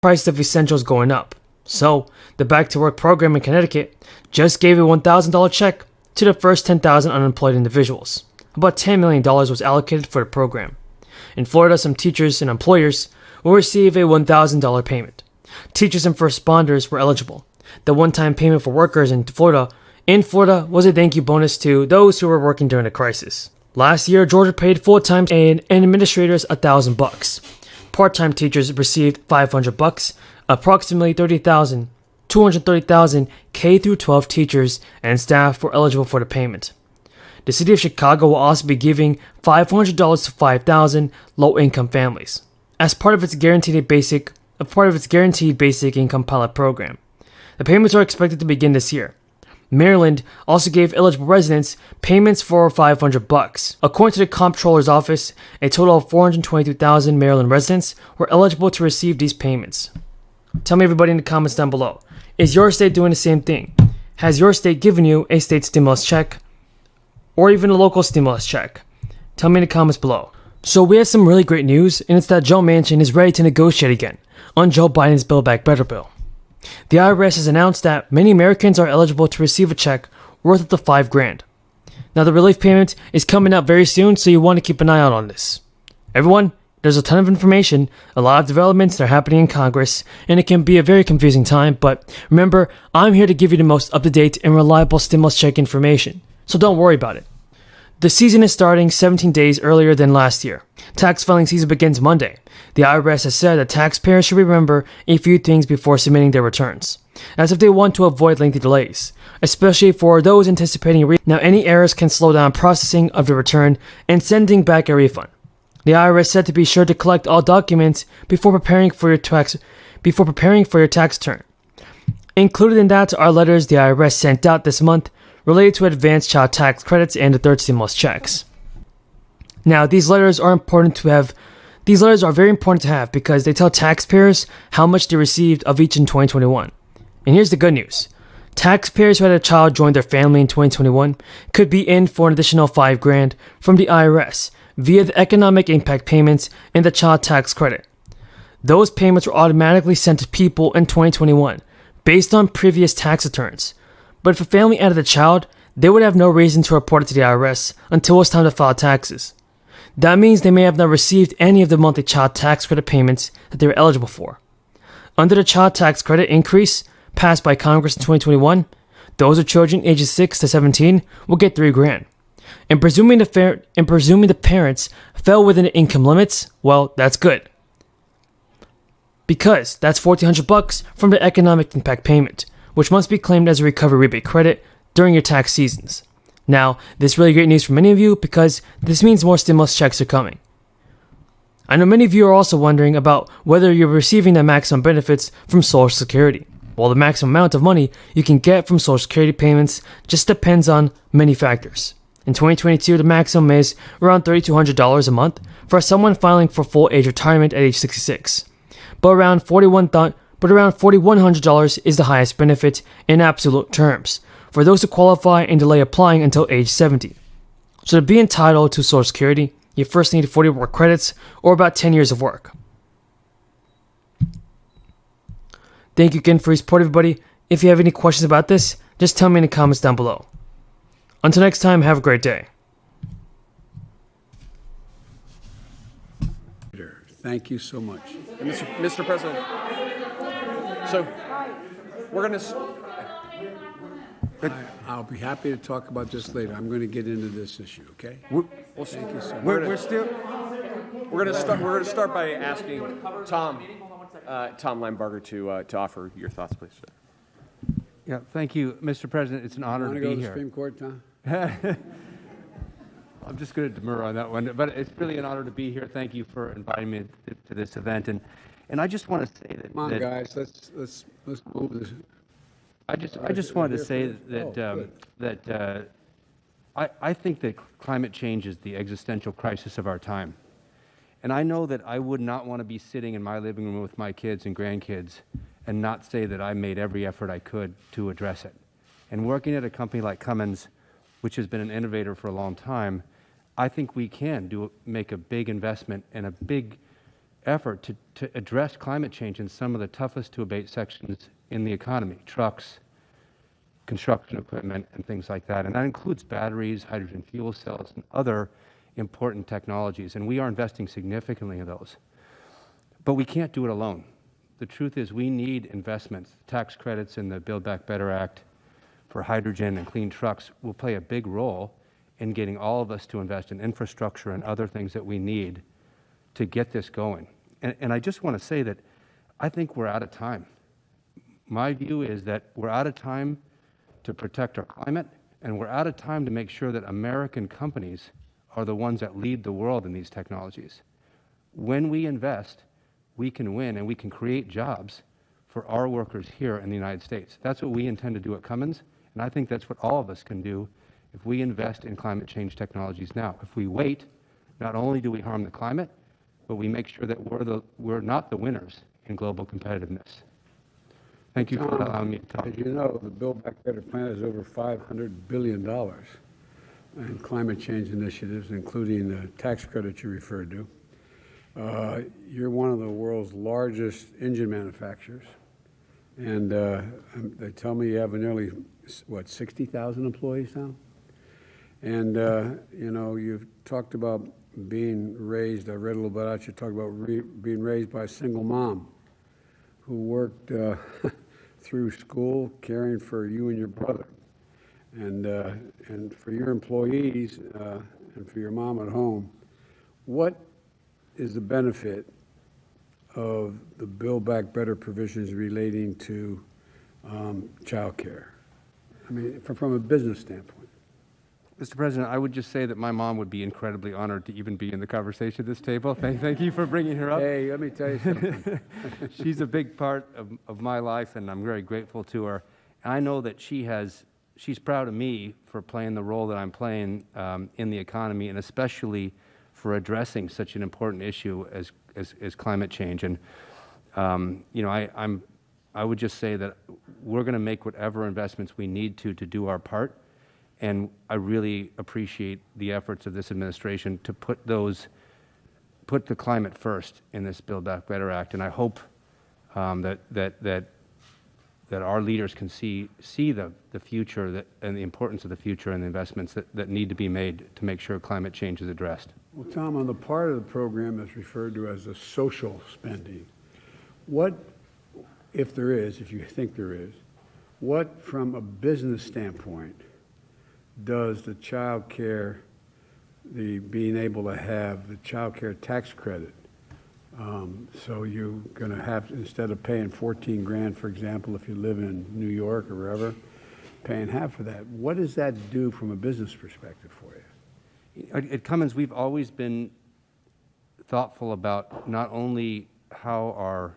price of essentials going up. So, the Back to Work program in Connecticut just gave a $1,000 check to the first 10,000 unemployed individuals. About $10 million was allocated for the program. In Florida, some teachers and employers will receive a $1,000 payment. Teachers and first responders were eligible. The one-time payment for workers in Florida was a thank you bonus to those who were working during the crisis. Last year, Georgia paid full-time and administrators $1,000. Part-time teachers received $500. Approximately 230,000 K through 12 teachers and staff were eligible for the payment. The city of Chicago will also be giving $500 to 5,000 low-income families as part of its guaranteed basic income pilot program. The payments are expected to begin this year. Maryland also gave eligible residents payments for $500. According to the Comptroller's Office, a total of 422,000 Maryland residents were eligible to receive these payments. Tell me, everybody, in the comments down below, is your state doing the same thing? Has your state given you a state stimulus check or even a local stimulus check? Tell me in the comments below. So we have some really great news, and it's that Joe Manchin is ready to negotiate again on Joe Biden's Build Back Better bill. The IRS has announced that many Americans are eligible to receive a check worth up to $5,000. Now, the relief payment is coming out very soon, so you want to keep an eye out on this. Everyone, there's a ton of information, a lot of developments that are happening in Congress, and it can be a very confusing time, but remember, I'm here to give you the most up-to-date and reliable stimulus check information, so don't worry about it. The season is starting 17 days earlier than last year. Tax filing season begins Monday. The IRS has said that taxpayers should remember a few things before submitting their returns, as if they want to avoid lengthy delays, especially for those anticipating a refund. Now, any errors can slow down processing of the return and sending back a refund. The IRS said to be sure to collect all documents before preparing for your tax return. Included in that are letters the IRS sent out this month related to advanced child tax credits and the third stimulus checks. Now, these letters are very important to have because they tell taxpayers how much they received of each in 2021. And here's the good news. Taxpayers who had a child join their family in 2021 could be in for an additional $5,000 from the IRS via the economic impact payments and the child tax credit. Those payments were automatically sent to people in 2021 based on previous tax returns. But if a family added a child, they would have no reason to report it to the IRS until it's time to file taxes. That means they may have not received any of the monthly child tax credit payments that they were eligible for. Under the child tax credit increase passed by Congress in 2021, those with children ages 6 to 17 will get $3,000. And presuming the parents fell within the income limits, well, that's good. Because that's $1,400 from the economic impact payment, which must be claimed as a recovery rebate credit during your tax seasons. Now, this is really great news for many of you because this means more stimulus checks are coming. I know many of you are also wondering about whether you're receiving the maximum benefits from Social Security. Well, the maximum amount of money you can get from Social Security payments just depends on many factors. In 2022, the maximum is around $3,200 a month for someone filing for full age retirement at age 66, but around $4,100 is the highest benefit in absolute terms for those who qualify and delay applying until age 70. So to be entitled to Social Security, you first need 40 work credits or about 10 years of work. Thank you again for your support, everybody. If you have any questions about this, just tell me in the comments down below. Until next time, have a great day. Thank you so much. Mr. President, so we're going to... I'll be happy to talk about this later. I'm going to get into this issue, okay? Thank you so much. We're going to start by asking Tom Linebarger to offer your thoughts, please. Yeah, thank you, Mr. President. It's an honor to be here. Supreme Court, Tom? I'm just going to demur on that one, but it's really an honor to be here. Thank you for inviting me to this event, and I just want to say that. Come on, guys, let's move this. I just wanted to say that I think that climate change is the existential crisis of our time, and I know that I would not want to be sitting in my living room with my kids and grandkids and not say that I made every effort I could to address it. And working at a company like Cummins, which has been an innovator for a long time, I think we can make a big investment and a big effort to address climate change in some of the toughest to abate sections in the economy, trucks, construction equipment, and things like that. And that includes batteries, hydrogen fuel cells, and other important technologies. And we are investing significantly in those. But we can't do it alone. The truth is we need investments. Tax credits in the Build Back Better Act for hydrogen and clean trucks will play a big role in getting all of us to invest in infrastructure and other things that we need to get this going. And I just want to say that I think we're out of time. My view is that we're out of time to protect our climate, and we're out of time to make sure that American companies are the ones that lead the world in these technologies. When we invest, we can win and we can create jobs for our workers here in the United States. That's what we intend to do at Cummins, and I think that's what all of us can do if we invest in climate change technologies now. If we wait, not only do we harm the climate, but we make sure that we're not the winners in global competitiveness. Thank you for allowing me to talk. As you know, the Build Back Better plan is over $500 billion in climate change initiatives, including the tax credits you referred to. You're one of the world's largest engine manufacturers, and they tell me you have nearly, what, 60,000 employees now? And, you know, you've talked about being raised, I read a little bit about you talked about being raised by a single mom who worked through school caring for you and your brother. And for your employees and for your mom at home, what is the benefit of the Build Back Better provisions relating to child care? I mean, from a business standpoint. Mr. President, I would just say that my mom would be incredibly honored to even be in the conversation at this table. Thank you for bringing her up. Hey, let me tell you something. She's a big part of my life, and I'm very grateful to her. I know that she's proud of me for playing the role that I'm playing in the economy, and especially for addressing such an important issue as climate change. And you know, I would just say that we're going to make whatever investments we need to do our part. And I really appreciate the efforts of this administration to put the climate first in this Build Back Better Act. And I hope that our leaders can see the future and the importance of the future and the investments that need to be made to make sure climate change is addressed. Well, Tom, on the part of the program that's referred to as the social spending, what, if there is, if you think there is, what from a business standpoint does the child care, the being able to have the child care tax credit, so you're going to have, instead of paying 14 grand, for example, if you live in New York or wherever, paying half of that, what does that do from a business perspective for you? At Cummins, we've always been thoughtful about not only how our